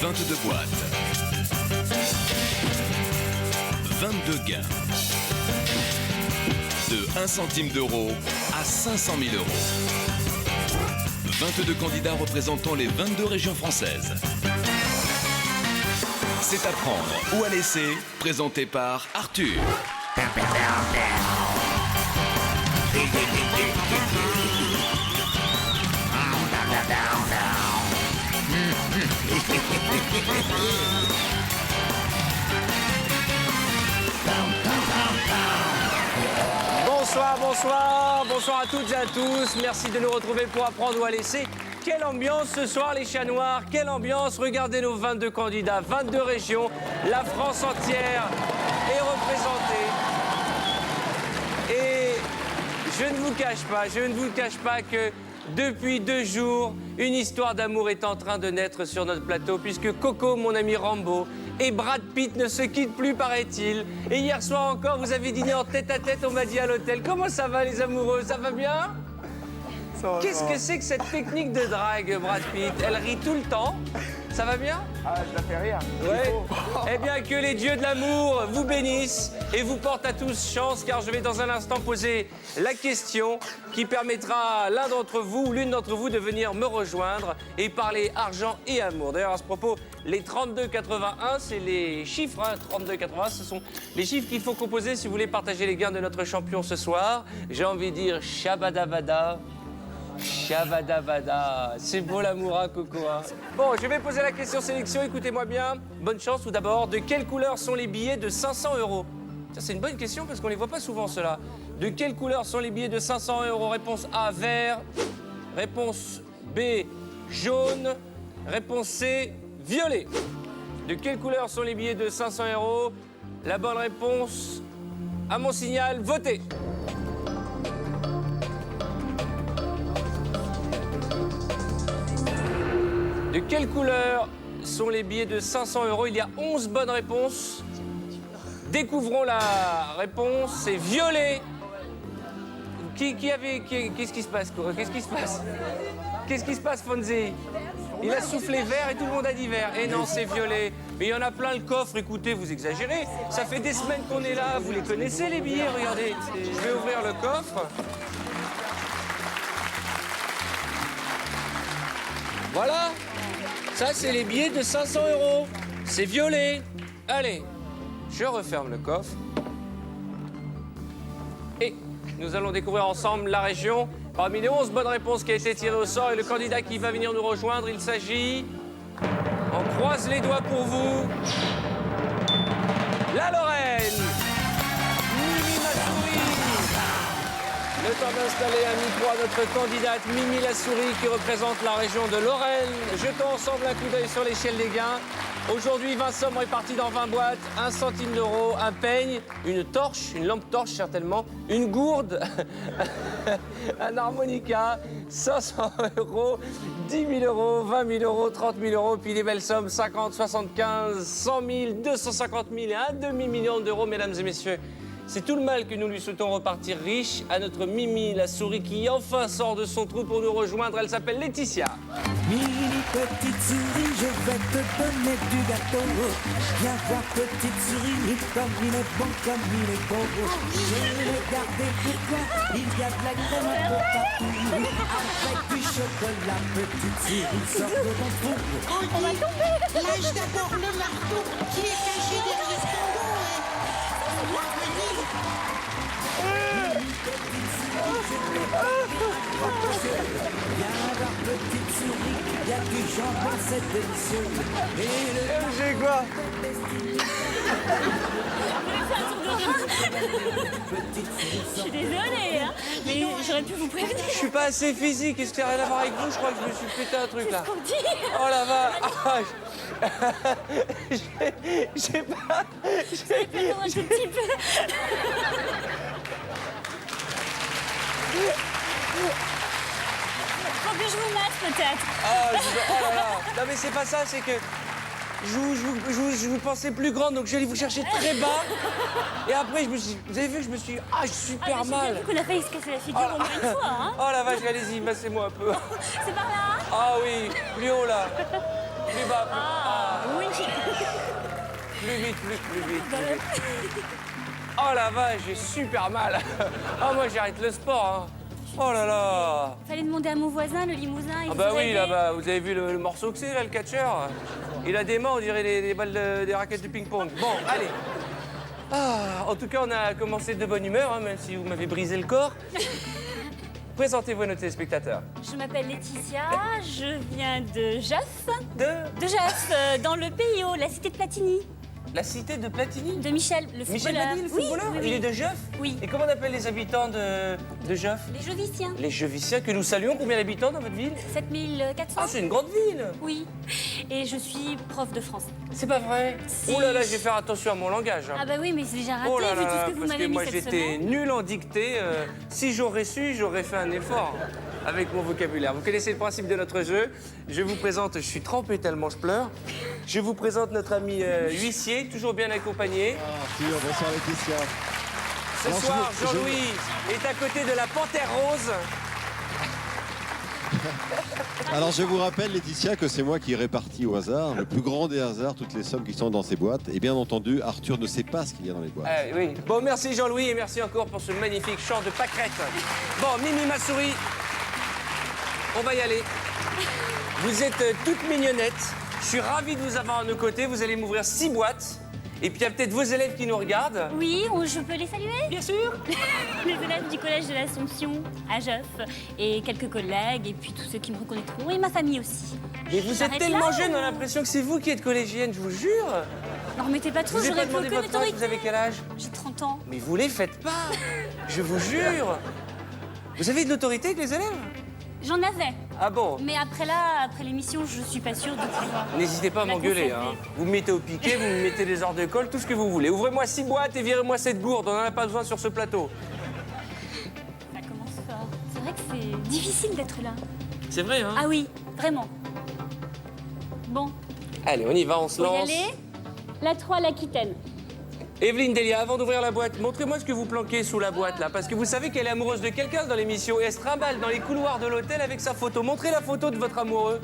22 boîtes. 22 gains. De 1 centime d'euro à 500 000 euros. 22 candidats représentant les 22 régions françaises. C'est à prendre ou à laisser, présenté par Arthur. Bonsoir à toutes et à tous. Merci de nous retrouver pour apprendre ou à laisser. Quelle ambiance ce soir, les chats noirs. Quelle ambiance. Regardez nos 22 candidats, 22 régions. La France entière est représentée. Et je ne vous cache pas que depuis 2 jours, une histoire d'amour est en train de naître sur notre plateau, puisque Coco, mon ami Rambo, et Brad Pitt ne se quittent plus, paraît-il. Et hier soir encore, vous avez dîné en tête-à-tête, on m'a dit à l'hôtel. Comment ça va, les amoureux? Ça va bien? Qu'est-ce que c'est que cette technique de drague, Brad Pitt? Elle rit tout le temps. Ça va bien? Ah, je la fais rire. Ouais. Eh bien, que les dieux de l'amour vous bénissent et vous portent à tous chance, car je vais dans un instant poser la question qui permettra à l'un d'entre vous ou l'une d'entre vous de venir me rejoindre et parler argent et amour. D'ailleurs, à ce propos, les 32,81, c'est les chiffres, hein, 32,81, ce sont les chiffres qu'il faut composer si vous voulez partager les gains de notre champion ce soir. J'ai envie de dire Shabadabada. Shabadabada. C'est beau l'amour, hein, Coco, hein. Bon, je vais poser la question sélection, écoutez-moi bien. Bonne chance tout d'abord. De quelle couleur sont les billets de 500 euros? Ça, c'est une bonne question parce qu'on les voit pas souvent, ceux-là. De quelle couleur sont les billets de 500 euros? Réponse A, vert. Réponse B, jaune. Réponse C, violet. De quelle couleur sont les billets de 500 euros? La bonne réponse, à mon signal, votez. De quelle couleur sont les billets de 500 euros? Il y a 11 bonnes réponses. Découvrons la réponse, c'est violet. Qu'est-ce qui se passe, Cora? Qu'est-ce qui se passe? Qu'est-ce qui se passe, Fonzie? Il a soufflé vert et tout le monde a dit vert. Et non, c'est violet. Mais il y en a plein le coffre, écoutez, vous exagérez. Ça fait des semaines qu'on est là, vous les connaissez les billets, regardez. Je vais ouvrir le coffre. Voilà. Ça, c'est les billets de 500 euros. C'est violet. Allez, je referme le coffre. Et nous allons découvrir ensemble la région. Parmi les 11 bonnes réponses qui a été tirées au sort et le candidat qui va venir nous rejoindre, il s'agit... On croise les doigts pour vous. La Lorraine. Mimi Massouri. Le temps d'installer un micro à notre candidate Mimi Lassouri qui représente la région de Lorraine. Jetons ensemble un coup d'œil sur l'échelle des gains. Aujourd'hui, 20 sommes réparties dans 20 boîtes, 1 centime d'euro, un peigne, une torche, une lampe torche certainement, une gourde, un harmonica, 500 euros, 10 000 euros, 20 000 euros, 30 000 euros, puis les belles sommes, 50, 75, 100 000, 250 000 et un demi-million d'euros, mesdames et messieurs. C'est tout le mal que nous lui souhaitons repartir riche à notre Mimi la souris qui enfin sort de son trou pour nous rejoindre. Elle s'appelle Laetitia. Mimi, petite souris, je vais te donner du gâteau. Viens voir, petite souris, comme il est bon, comme il est beau. Je l'ai gardé pour toi, il y a de la crème un peu partout. Avec du chocolat, petite souris, sors de ton trou. On va tomber. Lâche d'abord le marteau qui est caché derrière ton dos. Viens voir, petite souris, il y a du jambon, c'est délicieux. Et le J'ai quoi? Je suis désolée, hein, mais j'aurais pu vous prévenir. Je suis pas assez physique. Est-ce qu'il n'y a rien à voir avec vous? Je crois que je me suis pété un truc là. On dit. Oh la vache. J'ai pas... Plutôt un tout petit peu. Faut que je vous masse peut-être. Oh là là. Non mais c'est pas ça, c'est que... Je vous pensais plus grande, donc j'allais vous chercher très bas. Et après, vous avez vu, je me suis... Ah, j'ai super J'ai mal. vu qu'on a failli se casser la figure au moins une fois, hein. Oh la vache, allez-y, massez-moi un peu. C'est par là. Ah oui, plus haut là. Plus bas. Ah, plus vite, plus vite. Oh la vache, j'ai super mal. Oh, moi, j'arrête le sport. Hein. Oh là là. Fallait demander à mon voisin, le limousin. Il Ah vous bah aurait oui, aidé. là-bas, vous avez vu le morceau que c'est, là, le catcheur? Il a des mains, on dirait des balles des raquettes de ping-pong. Bon, allez. Ah, en tout cas, on a commencé de bonne humeur, hein, même si vous m'avez brisé le corps. Présentez-vous à nos téléspectateurs. Je m'appelle Laetitia, je viens de Jeff. De De Jeff, dans le PIO, la cité de Platini. la cité de Platini. De Michel, le Michel footballeur. Badi, le Oui, footballeur. oui, oui. Il est de Jeuf. Oui. Et comment on appelle les habitants de Jeuf? Les Joviciens. Les Jeviciens que nous saluons. Combien d'habitants dans votre ville? 7400. Ah, c'est une grande ville. Oui. Et je suis prof de français. C'est pas vrai. Si. Oh là là, je vais faire attention à mon langage. Hein. Ah bah oui, mais c'est déjà raté Oh là vu tout là, ce que vous parce que m'avez mis moi cette j'étais semaine. nul en dictée. Si j'aurais su, j'aurais fait un effort avec mon vocabulaire. Vous connaissez le principe de notre jeu. Je vous présente, je suis trempé tellement je pleure. Je vous présente notre ami huissier, toujours bien accompagné. Bonsoir Laetitia. Ce Alors, soir, je- Jean-Louis est à côté de la Panthère Rose. Alors je vous rappelle Laetitia que c'est moi qui répartis au hasard, le plus grand des hasards, toutes les sommes qui sont dans ces boîtes. Et bien entendu, Arthur ne sait pas ce qu'il y a dans les boîtes. Ah, oui. Bon, merci Jean-Louis et merci encore pour ce magnifique chant de pâquerette. Bon, Mimi ma souris, on va y aller. Vous êtes toute mignonnette. Je suis ravi de vous avoir à nos côtés. Vous allez m'ouvrir 6 boîtes. Et puis il y a peut-être vos élèves qui nous regardent. Oui, je peux les saluer? Bien sûr. Les élèves du collège de l'Assomption à Jeuf et quelques collègues et puis tous ceux qui me reconnaîtront et ma famille aussi. Mais vous êtes J'arrête tellement là, jeune, ou- on a l'impression que c'est vous qui êtes collégienne, je vous jure. Non, remettez pas Je trop, vous ai pas j'aurais plus demandé aucune votre âge, autorité. vous avez quel âge? J'ai 30 ans. Mais vous les faites pas. Je vous jure. Vous avez de l'autorité avec les élèves? J'en avais. Ah bon? Mais après l'émission, je suis pas sûre de pouvoir. N'hésitez pas à La m'engueuler. conserver. Hein. Vous me mettez au piquet, vous me mettez des heures de colle, tout ce que vous voulez. Ouvrez-moi 6 boîtes et virez-moi cette gourde. On n'en a pas besoin sur ce plateau. Ça commence fort. C'est vrai que c'est difficile d'être là. C'est vrai, hein? Ah oui, vraiment. Bon, Allez, on y va, on se faut y lance. aller. La 3, l'Aquitaine. Evelyne Delia, avant d'ouvrir la boîte, montrez-moi ce que vous planquez sous la boîte là, parce que vous savez qu'elle est amoureuse de quelqu'un dans l'émission et elle se trimballe dans les couloirs de l'hôtel avec sa photo. Montrez la photo de votre amoureux.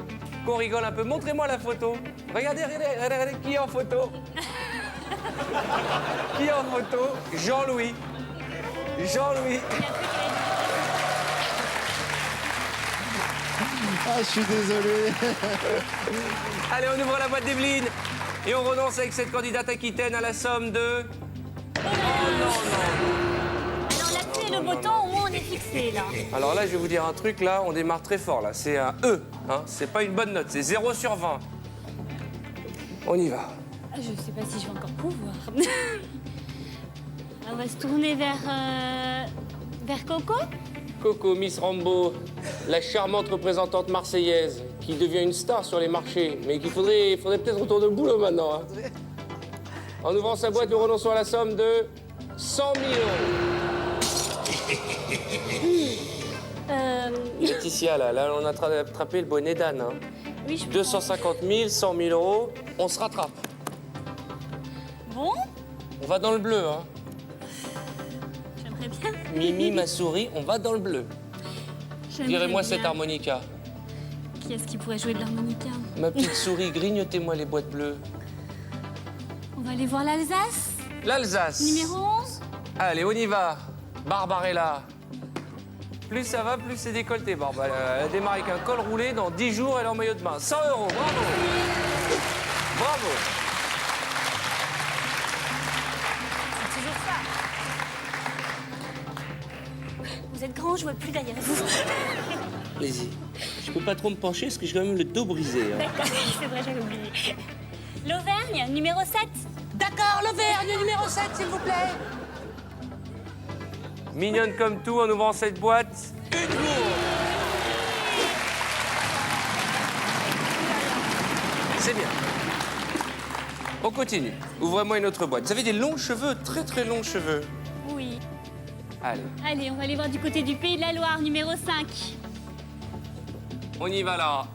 Qu'on rigole un peu. Montrez-moi la photo. Regardez, regardez, qui est en photo? Qui est en photo? Jean-Louis. Jean-Louis. Ah, je suis désolé. Allez, on ouvre la boîte d'Evelyne et on renonce avec cette candidate aquitaine à la somme de... Alors la pluie et le beau temps, au moins on est fixé là. Alors là, je vais vous dire un truc, là, on démarre très fort, là. C'est un E, hein. C'est pas une bonne note, c'est 0 sur 20. On y va. Je sais pas si je vais encore pouvoir. On va se tourner vers Coco. Coco, Miss Rambo, la charmante représentante marseillaise, qui devient une star sur les marchés, mais qu'il faudrait peut-être retourner au boulot maintenant. Hein. En ouvrant sa boîte, nous renonçons à la somme de 100 000 euros. Laetitia, là, on a attrapé le bonnet d'âne. Hein. Oui, je 250 000, 100 000 euros, on se rattrape. Bon, On va dans le bleu, hein. j'aimerais bien. Mimi, ma souris, on va dans le bleu. J'aimerais Virez-moi bien. cette harmonica. Qui est-ce qui pourrait jouer de l'harmonica? Ma petite souris, grignotez-moi les boîtes bleues. On va aller voir l'Alsace, L'Alsace. numéro 11. Allez, on y va. Barbarella. Plus ça va, plus c'est décolleté, Barbarella. Elle a démarré avec un col roulé. Dans 10 jours, elle est en maillot de bain. 100 euros, bravo. Bravo. C'est toujours ça. Vous êtes grand, je vois plus derrière vous. Allez-y. Je peux pas trop me pencher parce que j'ai quand même le dos brisé. Hein. D'accord, c'est vrai, j'avais oublié. L'Auvergne, numéro 7. D'accord, l'Auvergne, numéro 7, s'il vous plaît. Mignonne comme tout, en ouvrant cette boîte, une gourde. C'est bien. On continue. Ouvrez-moi une autre boîte. Vous avez des longs cheveux, très très longs cheveux. Oui. Allez, Allez, on va aller voir du côté du Pays de la Loire, numéro 5. on y va là.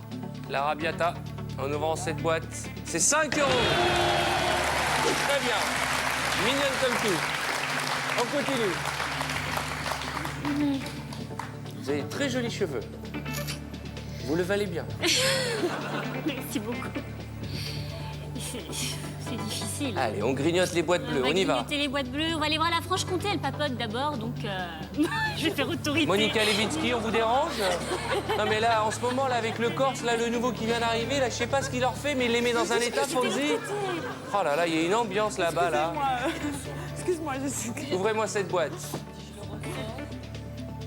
La Rabiata, en ouvrant cette boîte, c'est 5 euros. Très bien. Mignonne comme tout. On continue. Vous avez très jolis cheveux. Vous le valez bien. Merci beaucoup. c'est difficile. Allez, on grignote les boîtes bleues, on y va. grignoter les boîtes bleues. On va aller voir la Franche-Comté, elle papote d'abord, donc je vais faire autorité. Monica Lewinsky, on vous dérange? Non mais là, en ce moment, là, avec le Corse, là, le nouveau qui vient d'arriver, là, je sais pas ce qu'il leur fait, mais il les met dans un état, Fonzie. Oh là là, il y a une ambiance là-bas, là. Excuse-moi, je suis... Ouvrez-moi cette boîte.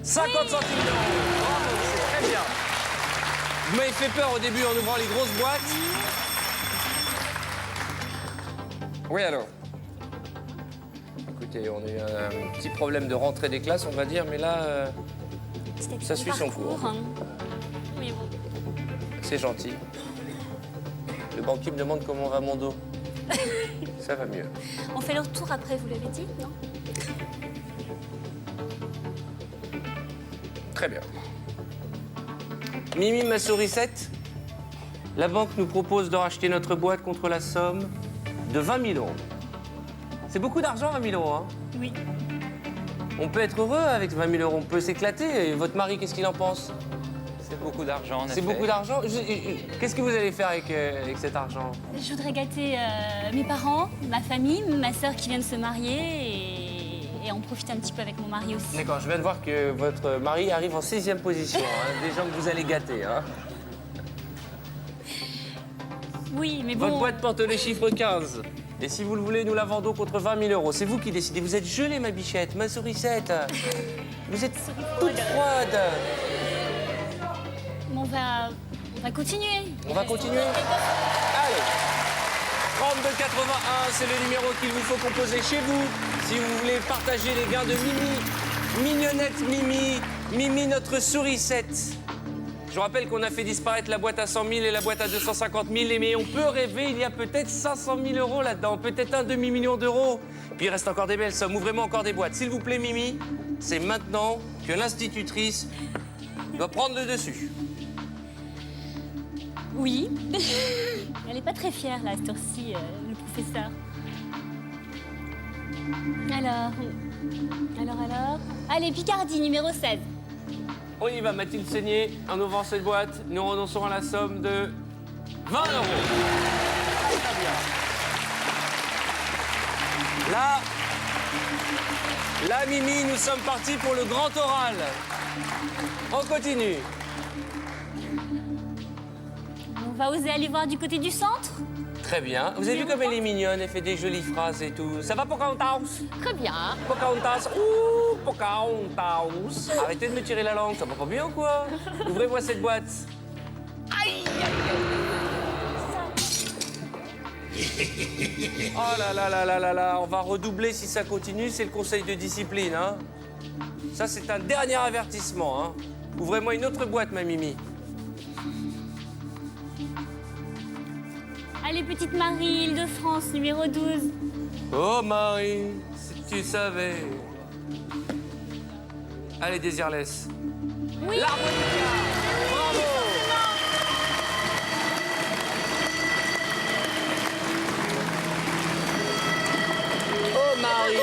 50 centimes d'euros. Bravo, c'est très bien. Vous m'avez fait peur au début en ouvrant les grosses boîtes. Oui, alors. Écoutez, on a eu un petit problème de rentrée des classes, on va dire, mais là, ça suit son cours. Hein. Mais bon. C'est gentil. Le banquier me demande comment va mon dos. Ça va mieux. On fait le retour après, vous l'avez dit, non? Très bien. Mimi, ma sourisette, la banque nous propose de racheter notre boîte contre la somme de 20 000 euros. C'est beaucoup d'argent, 20 000 euros, hein? Oui. On peut être heureux avec 20 000 euros, on peut s'éclater. Et votre mari, qu'est-ce qu'il en pense? C'est beaucoup d'argent, en effet. C'est beaucoup d'argent. Qu'est-ce que vous allez faire avec cet argent? Je voudrais gâter mes parents, ma famille, ma sœur qui vient de se marier et en profiter un petit peu avec mon mari aussi. D'accord, je viens de voir que votre mari arrive en 6e position. Hein, des gens que vous allez gâter. Hein. Oui, mais bon... Votre boîte porte le chiffre 15. Et si vous le voulez, nous la vendons contre 20 000 euros. C'est vous qui décidez. Vous êtes gelée, ma bichette, ma sourisette. Vous êtes toute froide. On va continuer. On va continuer? Allez. 3281, c'est le numéro qu'il vous faut composer chez vous. Si vous voulez partager les gains de Mimi. Mignonnette Mimi. Mimi, notre sourisette. Je vous rappelle qu'on a fait disparaître la boîte à 100 000 et la boîte à 250 000. Mais on peut rêver, il y a peut-être 500 000 euros là-dedans. Peut-être un demi-million d'euros. Puis il reste encore des belles sommes. Ouvrez-moi encore des boîtes. S'il vous plaît, Mimi, c'est maintenant que l'institutrice doit prendre le dessus. Oui. Elle n'est pas très fière, là, cette heure-ci, le professeur. Alors. Allez, Picardie, numéro 16. On y va, Mathilde Seigné. En ouvrant cette boîte, nous renonçons à la somme de 20 euros. Très bien. Là, Mimi, nous sommes partis pour le grand oral. On continue. On va oser aller voir du côté du centre? Très bien. Vous avez vu comme elle est mignonne, elle fait des jolies phrases et tout. Ça va, Pocahontas? Très bien. Pocahontas. Ouh, Pocahontas. Arrêtez de me tirer la langue, ça va pas bien ou quoi? Ouvrez-moi cette boîte. Aïe, Oh là là là là là là, on va redoubler si ça continue, c'est le conseil de discipline, hein. Ça, c'est un dernier avertissement, hein. Ouvrez-moi une autre boîte, ma Mimi. Allez, petite Marie, Île-de-France, numéro 12. Oh, Marie, si tu savais. Allez, Désirless. Oui. L'harmonica. Bravo. Oh, Marie,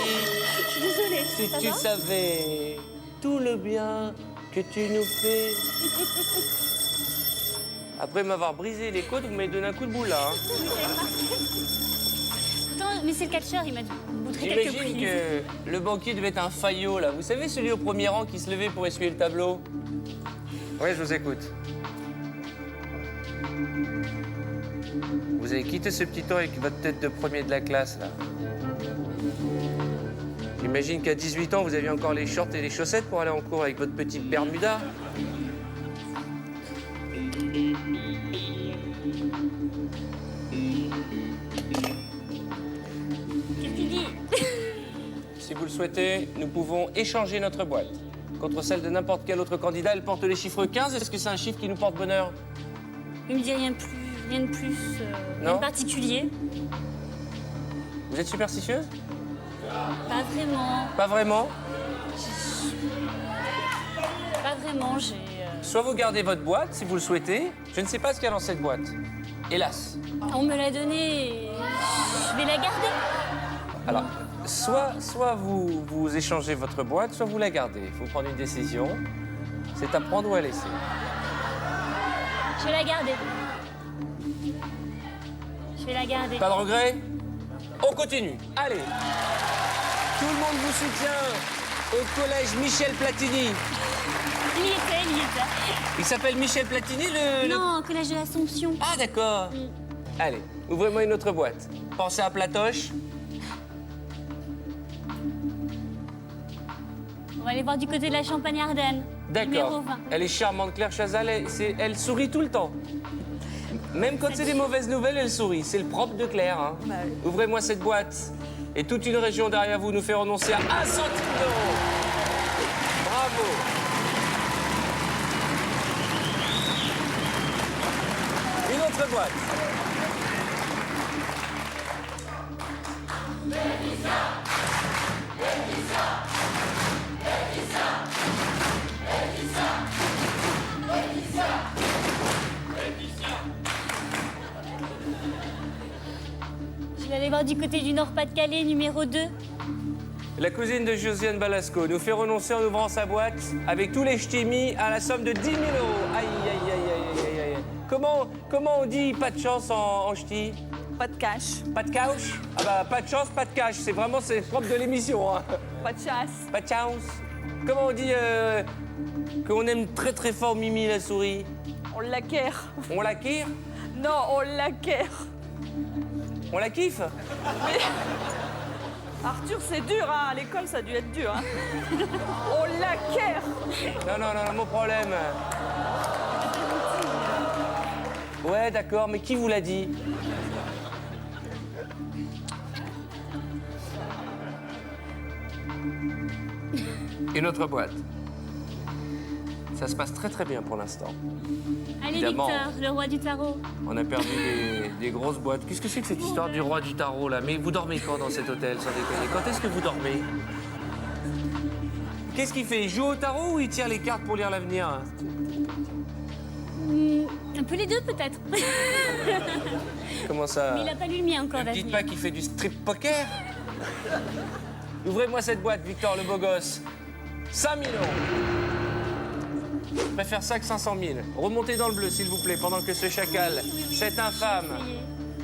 Je suis désolée. si Ça tu va savais tout le bien que tu nous fais. Après m'avoir brisé les côtes, vous m'avez donné un coup de boule, là. Hein. Pourtant, mais c'est le catcheur, il m'a montré quelques J'imagine prises. que le banquier devait être un faillot, là. Vous savez, celui au premier rang qui se levait pour essuyer le tableau? Oui, je vous écoute. Vous avez quitté ce petit temps avec votre tête de premier de la classe, là. J'imagine qu'à 18 ans, vous aviez encore les shorts et les chaussettes pour aller en cours avec votre petite Bermuda. Qu'est-ce qu'il dit? Si vous le souhaitez, nous pouvons échanger notre boîte contre celle de n'importe quel autre candidat. Elle porte les chiffres 15. Est-ce que c'est un chiffre qui nous porte bonheur? Il me dit rien de plus, Non. rien de particulier. Vous êtes superstitieuse? Pas vraiment. Pas vraiment. Pas vraiment, Soit vous gardez votre boîte, si vous le souhaitez. Je ne sais pas ce qu'il y a dans cette boîte. Hélas. On me l'a donnée et je vais la garder. Alors, soit vous échangez votre boîte, soit vous la gardez. Il faut prendre une décision. C'est à prendre ou à laisser. Je vais la garder. Je vais la garder. Pas de regret? On continue. Allez. Tout le monde vous soutient au collège Michel Platini. Il y était. Il s'appelle Michel Platini, le... Non, au collège de l'Assomption. Ah, d'accord. Allez, ouvrez-moi une autre boîte. Pensez à Platoche. On va aller voir du côté de la Champagne-Ardenne. Numéro D'accord. 20. Elle est charmante, Claire Chazal. Elle sourit tout le temps. Même quand c'est des mauvaises nouvelles, elle sourit. C'est le propre de Claire. Hein. Bah oui. Ouvrez-moi cette boîte. Et toute une région derrière vous nous fait renoncer à 1 centime d'euro. Bravo. Une autre boîte. Je vais aller voir du côté du Nord-Pas-de-Calais, numéro 2. La cousine de Josiane Balasco nous fait renoncer en ouvrant sa boîte avec tous les ch'tis mis à la somme de 10 000 euros. Aïe, aïe, aïe, aïe, aïe, aïe. Comment on dit pas de chance en ch'ti? Pas de cash, Pas de couch? Ah bah, pas de chance, pas de cash. C'est vraiment propre de l'émission. Hein. pas de chasse. Pas de chance. Comment on dit qu'on aime très très fort Mimi la souris? On l'acquiert. On la kiffe? Non, on l'acquiert. On la kiffe? Arthur, c'est dur, hein. À l'école, ça a dû être dur, hein. On l'acquiert. Non, mon problème. Ouais, d'accord, mais qui vous l'a dit? Une autre boîte. Ça se passe très très bien pour l'instant. Allez, Évidemment. Victor, le roi du tarot. On a perdu des grosses boîtes. Qu'est-ce que c'est que cette histoire du roi du tarot là? Mais vous dormez quand dans cet hôtel, sans déconner? Quand est-ce que vous dormez? Qu'est-ce qu'il fait? Il joue au tarot ou il tire les cartes pour lire l'avenir? Un peu les deux, peut-être. Comment ça? Mais il n'a pas lu le mien encore, Ne dites d'avenir. pas qu'il fait du strip poker. Ouvrez-moi cette boîte, Victor le beau gosse. 5 000 euros. Je préfère ça que 500 000. Remontez dans le bleu, s'il vous plaît, pendant que ce chacal, cet infâme,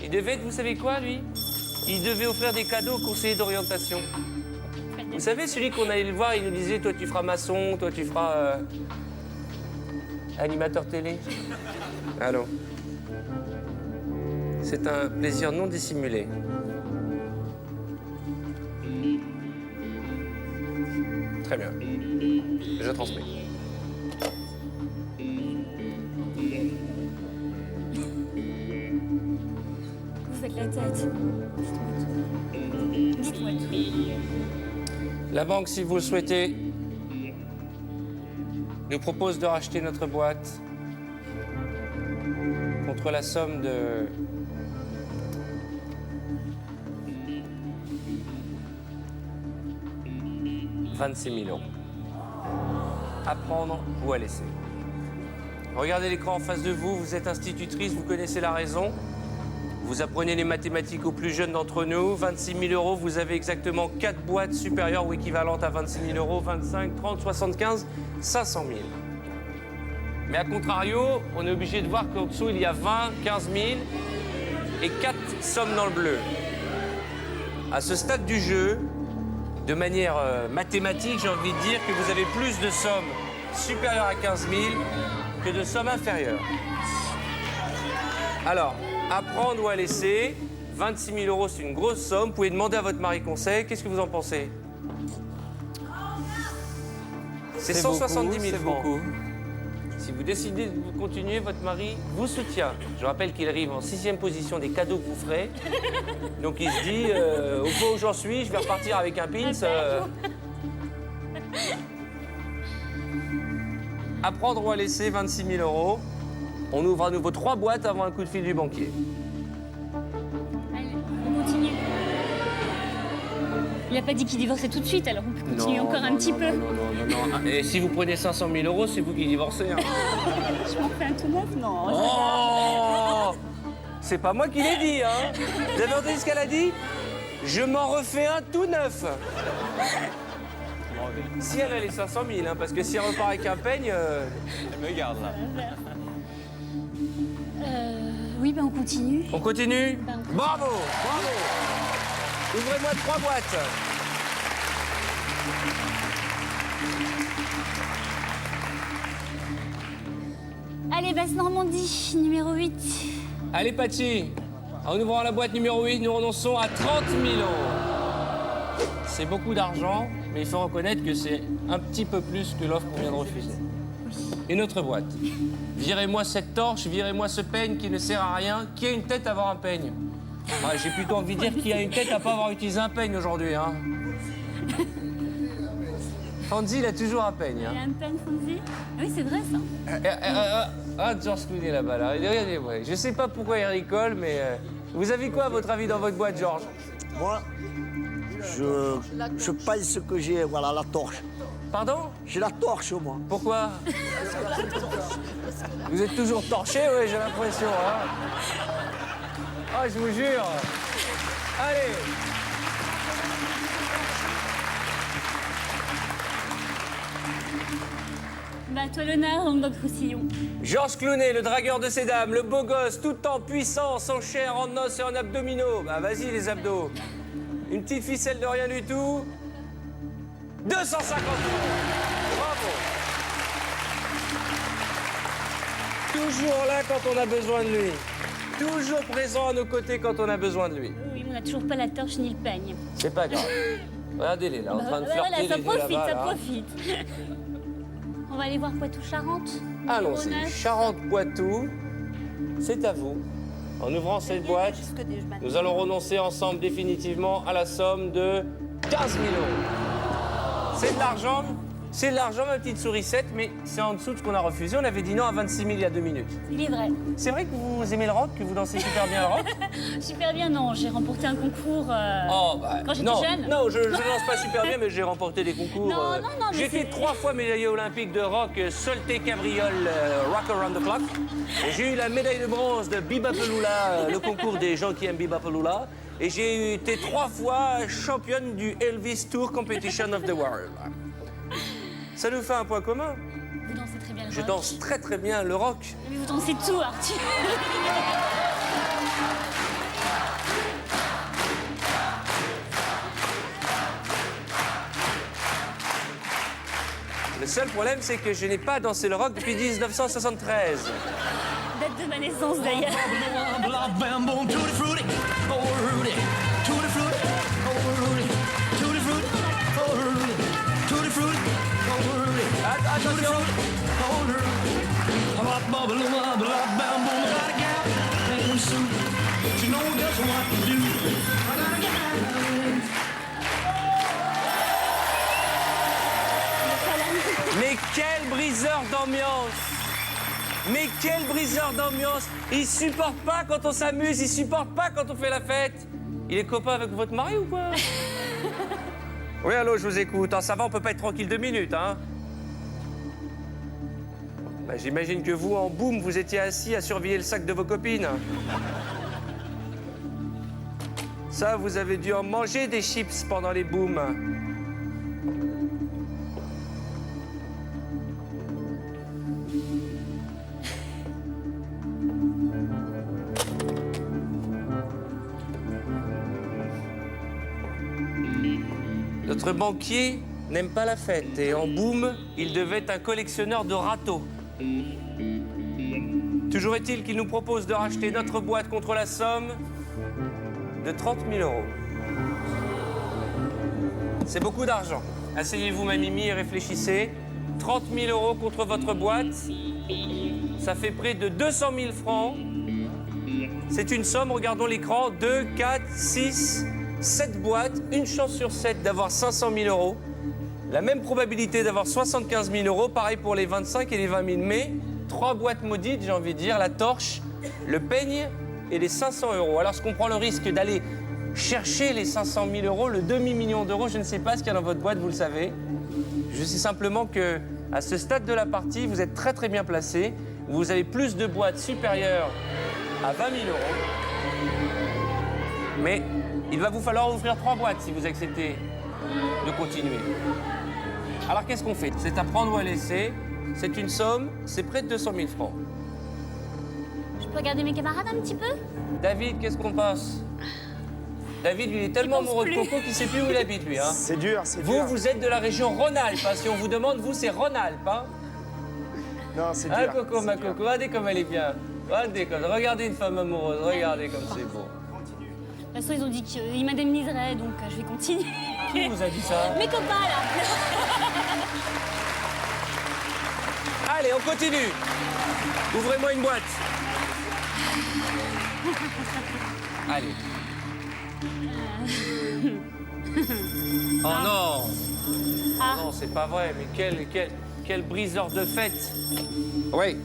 il devait, vous savez quoi, lui? Il devait offrir des cadeaux au conseiller d'orientation. Vous savez, celui qu'on allait le voir, il nous disait, toi tu feras maçon, toi tu feras animateur télé. Allô. C'est un plaisir non dissimulé. Très bien. Je transmets. Vous faites la tête. Dites-moi tout. La banque, si vous le souhaitez, nous propose de racheter notre boîte contre la somme de 26 000 euros. À prendre ou à laisser. Regardez l'écran en face de vous, vous êtes institutrice, vous connaissez la raison. Vous apprenez les mathématiques aux plus jeunes d'entre nous. 26 000 euros, vous avez exactement 4 boîtes supérieures ou équivalentes à 26 000 euros. 25, 30, 75, 500 000. Mais à contrario, on est obligé de voir qu'en dessous, il y a 20, 15 000 et 4 sommes dans le bleu. À ce stade du jeu, de manière mathématique, j'ai envie de dire que vous avez plus de sommes supérieures à 15 000 que de sommes inférieures. Alors, à prendre ou à laisser, 26 000 euros, c'est une grosse somme. Vous pouvez demander à votre mari conseil. Qu'est-ce que vous en pensez? C'est 170 000 francs. Beaucoup. Si vous décidez de continuer, votre mari vous soutient. Je rappelle qu'il arrive en 6e position des cadeaux que vous ferez. Donc il se dit, au point où j'en suis, je vais repartir avec un pins. À prendre ou à laisser, 26 000 euros. On ouvre à nouveau 3 boîtes avant un coup de fil du banquier. Allez, on continue. Il n'a pas dit qu'il divorçait tout de suite, alors on peut continuer encore un petit peu. Non. Et si vous prenez 500 000 euros, c'est vous qui divorcez. Hein. Je m'en fais un tout neuf, non. Oh, c'est pas moi qui l'ai dit, hein. Vous avez entendu ce qu'elle a dit? Je m'en refais un tout neuf. Si elle a les 500 000, hein, parce que si elle repart avec un peigne... Elle me garde là. Oui, ben on continue. On continue? Ben, on Bravo, bravo. Ouvrez-moi 3 boîtes. Allez, Basse-Normandie, numéro 8. Allez, Pachi. En ouvrant la boîte numéro 8, nous renonçons à 30 000 €. C'est beaucoup d'argent, mais il faut reconnaître que c'est un petit peu plus que l'offre qu'on vient de refuser. Une autre boîte. Virez-moi cette torche, virez-moi ce peigne qui ne sert à rien. Qui a une tête à avoir un peigne? Ouais, j'ai plutôt envie de dire qui a une tête à pas avoir utilisé un peigne aujourd'hui. Hein. Fonzie, il a toujours un peigne. Il y Hein. a un peigne, Fonzie? Oui, c'est vrai, ça. Georges Clooney là-bas, là. Regardez, ouais. Je sais pas pourquoi il rigole, mais... vous avez quoi, à votre avis, dans votre boîte, Georges? Moi, je pense que j'ai, voilà, la torche. Pardon? J'ai la torche, moi. Pourquoi? Vous êtes toujours torché, oui, j'ai l'impression. Hein. Ah, je vous jure. Allez. Bah, toi l'honneur, donc notre Roussillon. Georges Clooney, le dragueur de ces dames, le beau gosse, tout en puissance, en chair, en os et en abdominaux. Bah, vas-y, les abdos. Une petite ficelle de rien du tout. 250 €. Bravo. Toujours là quand on a besoin de lui. Toujours présent à nos côtés quand on a besoin de lui. Oui, mais on n'a toujours pas la torche ni le peigne. C'est pas grave. Regardez-les là, en train de flirter Voilà, ça les deux profite, là-bas, ça là. profite. On va aller voir Poitou-Charentes. Allons-y. Numéro 9. Charentes-Poitou, c'est à vous. En ouvrant cette boîte, nous allons renoncer ensemble définitivement à la somme de 15 000 €. C'est de l'argent, ma petite sourisette, mais c'est en dessous de ce qu'on a refusé. On avait dit non à 26 000 il y a 2 minutes. Il est vrai. C'est vrai que vous aimez le rock, que vous dansez super bien le rock? Super bien, non. J'ai remporté un concours Oh, bah, quand j'étais non, jeune. non, je danse pas super bien, mais j'ai remporté des concours. Non, non, non, mais J'ai été c'est- 3 fois médaillé olympique de rock, Solté Cabriole, Rock Around the Clock. Et j'ai eu la médaille de bronze de Bebopalula, le concours des gens qui aiment Bebopalula. Et j'ai été 3 fois championne du Elvis Tour Competition of the World. Ça nous fait un point commun. Vous dansez très bien le Je rock. danse très très bien le rock. Mais vous dansez tout, Arthur. Le seul problème, c'est que je n'ai pas dansé le rock depuis 1973. Date de ma naissance, d'ailleurs. Attention. Mais quel briseur d'ambiance! Mais quel briseur d'ambiance! Il supporte pas quand on s'amuse, il supporte pas quand on fait la fête. Il est copain avec votre mari ou quoi? Oui, allô, je vous écoute. Ah, ça va, on peut pas être tranquille 2 minutes, hein? Bah, j'imagine que vous, en boum, vous étiez assis à surveiller le sac de vos copines. Ça, vous avez dû en manger des chips pendant les booms. Notre banquier n'aime pas la fête et en boum, il devait être un collectionneur de râteaux. Toujours est-il qu'il nous propose de racheter notre boîte contre la somme de 30 000 €. C'est beaucoup d'argent. Asseyez-vous, ma Mimi, et réfléchissez. 30 000 € contre votre boîte, ça fait près de 200 000 francs. C'est une somme, regardons l'écran, 2, 4, 6, 7 boîtes, une chance sur 7 d'avoir 500 000 €. La même probabilité d'avoir 75 000 €, pareil pour les 25 et les 20 000. Mais 3 boîtes maudites, j'ai envie de dire, la torche, le peigne et les 500 €. Alors, est-ce qu'on prend le risque d'aller chercher les 500 000 €, le demi-million d'euros? Je ne sais pas ce qu'il y a dans votre boîte, vous le savez. Je sais simplement que, à ce stade de la partie, vous êtes très très bien placé. Vous avez plus de boîtes supérieures à 20 000 €. Mais il va vous falloir ouvrir 3 boîtes si vous acceptez de continuer. Alors qu'est-ce qu'on fait? C'est à prendre ou à laisser. C'est une somme, c'est près de 200 000 francs. Je peux regarder mes camarades un petit peu? David, qu'est-ce qu'on passe? David, lui, il est tellement amoureux de Coco qu'il ne sait plus où il habite, lui. Hein. C'est dur, c'est dur. Vous êtes de la région Rhône-Alpes. Hein. Si on vous demande, vous, c'est Rhône-Alpes. Hein, Non, c'est dur. hein Coco, c'est ma dur. Coco, regardez comme elle est bien. Regardez, regardez une femme amoureuse, regardez comme c'est beau. De toute façon, ils ont dit qu'ils m'indemniseraient, donc je vais continuer. Qui vous a dit ça? Mes copains, là. Allez, on continue. Ouvrez-moi une boîte. Allez. Oh non. Ah. Non, c'est pas vrai, mais quel briseur de fête. Oui.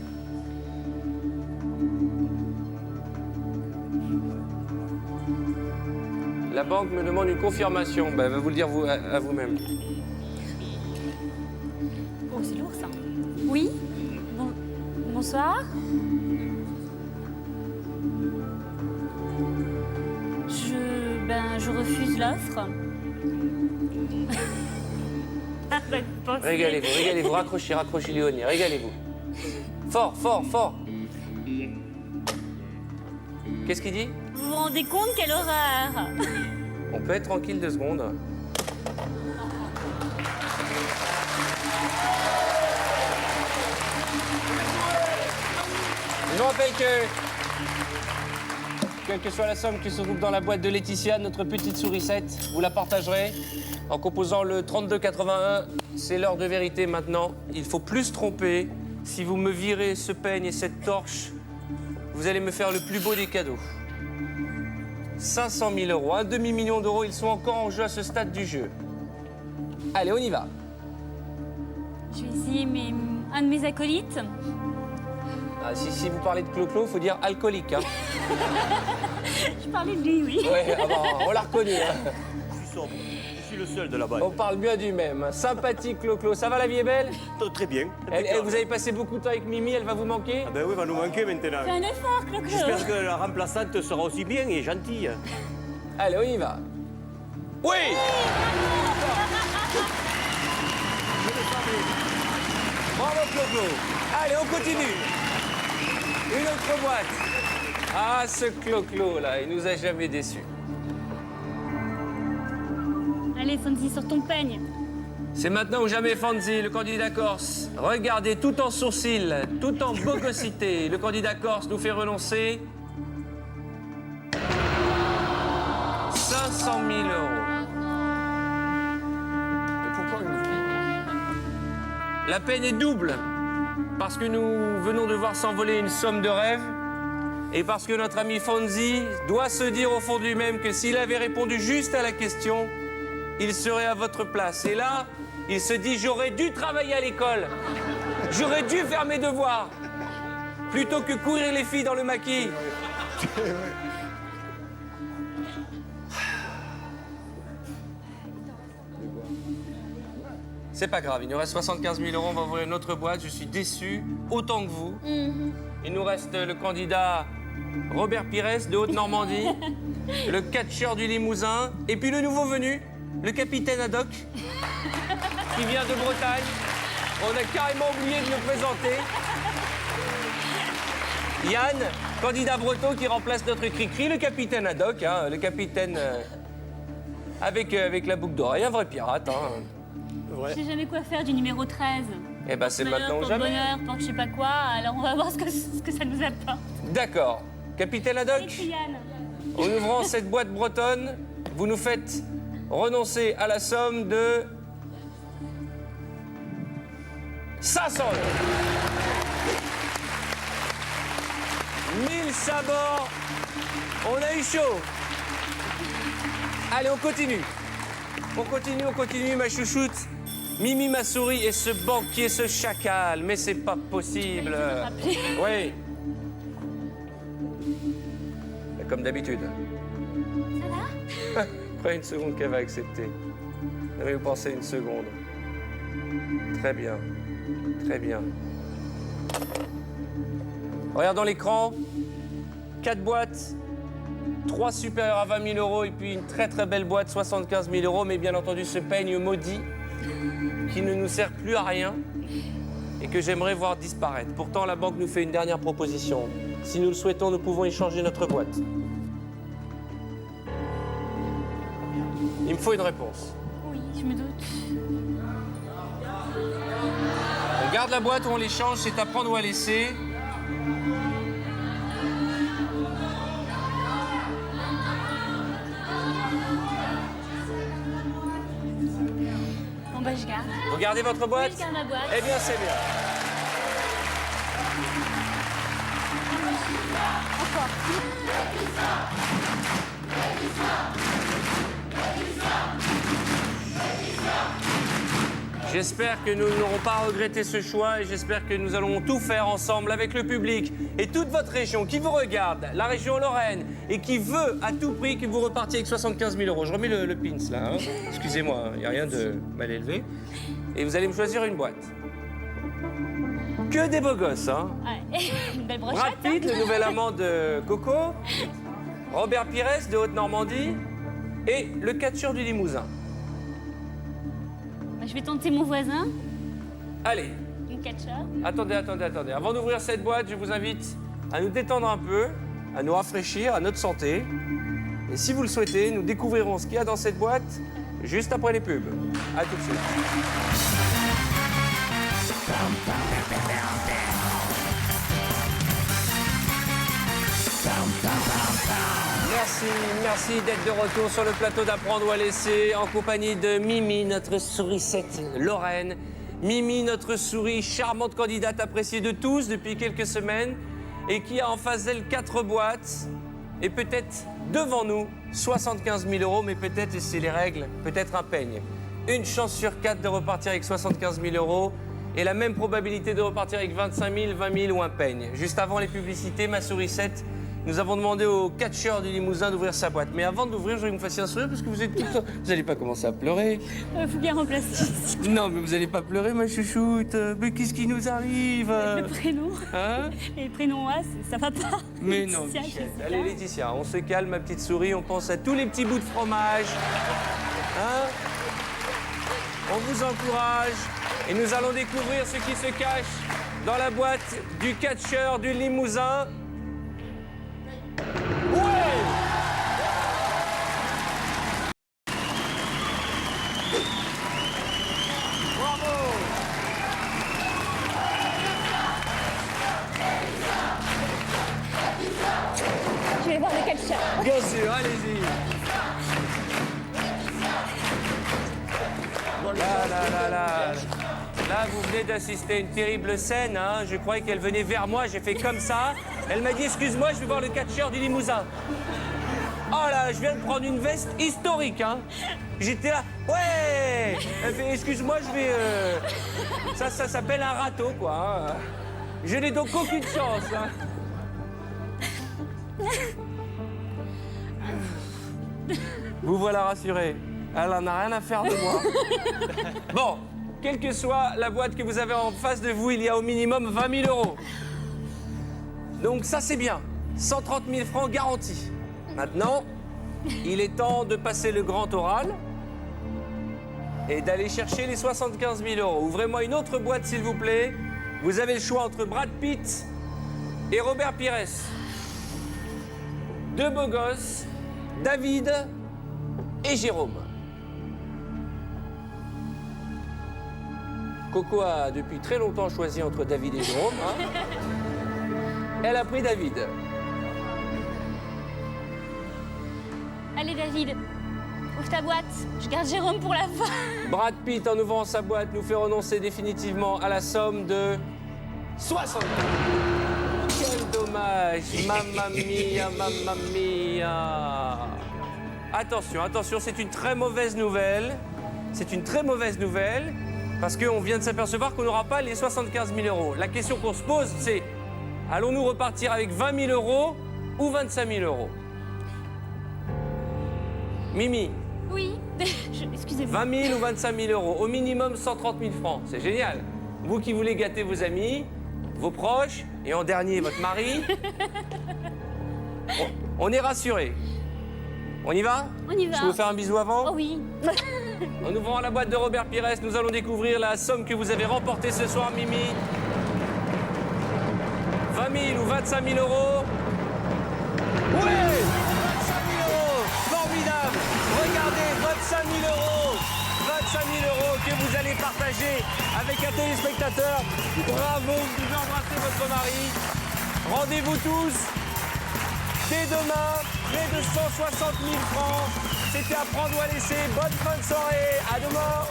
La banque me demande une confirmation. Ben, elle va vous le dire à vous-même. Oh, c'est lourd, ça. Oui. Bonsoir. Je refuse l'offre. Régalez-vous, raccrochez Léonie, régalez-vous. Fort, fort, fort. Qu'est-ce qu'il dit? Vous vous rendez compte, quelle horreur? On peut être tranquille 2 secondes. Je vous rappelle que, quelle que soit la somme qui se trouve dans la boîte de Laetitia, notre petite sourisette, vous la partagerez en composant le 3281. C'est l'heure de vérité maintenant. Il faut plus se tromper. Si vous me virez ce peigne et cette torche, vous allez me faire le plus beau des cadeaux. 500 000 euros, un demi-million d'euros, ils sont encore en jeu à ce stade du jeu. Allez, on y va. Je vais essayer un de mes acolytes. Ah, si vous parlez de Clo-Clo, il faut dire alcoolique. Hein. Je parlais de lui, oui. Ouais, ah bah, on l'a reconnu. Hein. Je suis sobre. Je suis le seul de la boîte. On parle bien du même. Sympathique Clo-Clo. Ça va, la vie est belle? Très bien. Vous avez passé beaucoup de temps avec Mimi, elle va vous manquer? Ah ben oui, va nous manquer maintenant. Fais un effort, Clo-Clo. J'espère que la remplaçante sera aussi bien et gentille. Allez, on y va. Oui! Bravo Clo-Clo. Allez, on continue. Une autre boîte. Ah, ce Clo-Clo, là, il nous a jamais déçus. Allez, Fonzie, sur ton peigne. C'est maintenant ou jamais, Fonzie, le candidat corse. Regardez, tout en sourcils, tout en bogosité, le candidat corse nous fait renoncer 500 000 euros. La peine est double, parce que nous venons de voir s'envoler une somme de rêve, et parce que notre ami Fonzie doit se dire au fond de lui-même que s'il avait répondu juste à la question, il serait à votre place. Et là, il se dit, j'aurais dû travailler à l'école, j'aurais dû faire mes devoirs, plutôt que courir les filles dans le maquis. C'est pas grave, il nous reste 75 000 euros, on va ouvrir une autre boîte. Je suis déçu, autant que vous. Il nous reste le candidat Robert Pires de Haute-Normandie, le catcheur du Limousin, et puis le nouveau venu, le capitaine Haddock, qui vient de Bretagne. On a carrément oublié de le présenter. Yann, candidat breton qui remplace notre Cricri, le capitaine Haddock, hein, le capitaine avec la boucle d'oreille, un vrai pirate. Hein. Je sais jamais quoi faire du numéro 13. Eh ben c'est maintenant ou Pour jamais. bonheur, pour je sais pas quoi, alors on va voir ce que ça nous apporte. D'accord. Capitaine Haddock, Merci, Yann. en ouvrant cette boîte bretonne, vous nous faites renoncer à la somme de 500 euros. 1000 sabords. On a eu chaud. Allez, on continue. On continue, ma chouchoute. Mimi, ma souris et ce banquier, ce chacal. Mais c'est pas possible. Oui. Comme d'habitude. Ça va? Prenez une seconde qu'elle va accepter. Vous pensez une seconde. Très bien. Très bien. Regardons l'écran. 4 boîtes. 3 supérieures à 20 000 euros et puis une très très belle boîte, 75 000 euros. Mais bien entendu, ce peigne maudit qui ne nous sert plus à rien et que j'aimerais voir disparaître. Pourtant, la banque nous fait une dernière proposition. Si nous le souhaitons, nous pouvons échanger notre boîte. Il me faut une réponse. Oui, je me doute. On garde la boîte ou on l'échange, c'est à prendre ou à laisser. Bon, bah, je garde. Vous gardez votre boîte? Oui, je garde la boîte. Eh bien, c'est bien. J'espère que nous n'aurons pas regretté ce choix et j'espère que nous allons tout faire ensemble avec le public et toute votre région qui vous regarde, la région Lorraine, et qui veut à tout prix que vous repartiez avec 75 000 euros. Je remets le pins là, hein. Excusez-moi, il n'y a rien de mal élevé. Et vous allez me choisir une boîte. Que des beaux gosses, hein. Ouais. Une belle brochette. Brad Pitt, le nouvel amant de Coco, Robert Pires de Haute-Normandie et le catcheur du Limousin. Bah, je vais tenter mon voisin, Allez, une catcheur. attendez. Avant d'ouvrir cette boîte, je vous invite à nous détendre un peu, à nous rafraîchir, à notre santé. Et si vous le souhaitez, nous découvrirons ce qu'il y a dans cette boîte juste après les pubs. À tout de suite. Merci d'être de retour sur le plateau d'Apprendre ou à laisser en compagnie de Mimi, notre sourisette Lorraine. Mimi, notre souris, charmante candidate appréciée de tous depuis quelques semaines et qui a en face d'elle 4 boîtes et peut-être devant nous 75 000 euros, mais peut-être, et c'est les règles, peut-être un peigne. Une chance sur 4 de repartir avec 75 000 euros et la même probabilité de repartir avec 25 000, 20 000 ou un peigne. Juste avant les publicités, ma sourisette, nous avons demandé au catcheur du Limousin d'ouvrir sa boîte. Mais avant d'ouvrir, je voudrais que vous me fassiez un sourire parce que vous êtes tout le temps... Vous n'allez pas commencer à pleurer. Faut bien remplacer ici. Non, mais vous n'allez pas pleurer, ma chouchoute. Mais qu'est-ce qui nous arrive? Le prénom. Hein? Et le prénom A, ça va pas. Mais non, Laetitia, Michel. Jessica. Allez, Laetitia, on se calme, ma petite souris. On pense à tous les petits bouts de fromage. Hein? On vous encourage. Et nous allons découvrir ce qui se cache dans la boîte du catcheur du Limousin. Ouais! Bravo! Je vais voir le catcheur. Bien sûr, allez-y. Là, vous venez d'assister à une terrible scène. Hein. Je croyais qu'elle venait vers moi. J'ai fait comme ça. Elle m'a dit, excuse-moi, je vais voir le catcheur du Limousin. Oh là, je viens de prendre une veste historique. Hein. J'étais là, ouais. Elle fait, excuse-moi, je vais... Ça s'appelle un râteau, quoi. Hein. Je n'ai donc aucune chance. Hein. Vous voilà rassuré. Elle en a rien à faire de moi. Bon, quelle que soit la boîte que vous avez en face de vous, il y a au minimum 20 000 euros. Donc ça, c'est bien. 130 000 francs garantis. Maintenant, il est temps de passer le grand oral et d'aller chercher les 75 000 euros. Ouvrez-moi une autre boîte, s'il vous plaît. Vous avez le choix entre Brad Pitt et Robert Pires. 2 beaux gosses, David et Jérôme. Coco a depuis très longtemps choisi entre David et Jérôme. Hein. Elle a pris David. Allez, David, ouvre ta boîte. Je garde Jérôme pour la fin. Brad Pitt, en ouvrant sa boîte, nous fait renoncer définitivement à la somme de 60 000. Quel dommage. Mamma mia, mamma mia. Attention, attention, c'est une très mauvaise nouvelle. C'est une très mauvaise nouvelle parce qu'on vient de s'apercevoir qu'on n'aura pas les 75 000 euros. La question qu'on se pose, c'est allons-nous repartir avec 20 000 euros ou 25 000 euros? Mimi, Oui, excusez-moi. 20 000 ou 25 000 euros, au minimum 130 000 francs, c'est génial. Vous qui voulez gâter vos amis, vos proches, et en dernier, votre mari, on est rassurés. On y va? On y va. Je peux vous faire un bisou avant? Oh oui. En ouvrant la boîte de Robert Pires, nous allons découvrir la somme que vous avez remportée ce soir, Mimi. 20 000 ou 25 000 euros? Oui! 25 000 euros! Formidable! Regardez, 25 partager avec un téléspectateur. Bravo, vous embrassez votre mari. Rendez-vous tous dès demain, près de 160 000 francs. C'était à prendre ou à laisser. Bonne fin de soirée. À demain.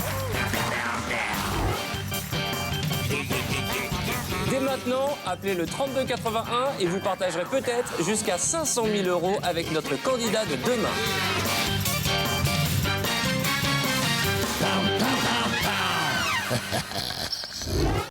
Dès maintenant, appelez le 3281 et vous partagerez peut-être jusqu'à 500 000 € avec notre candidat de demain.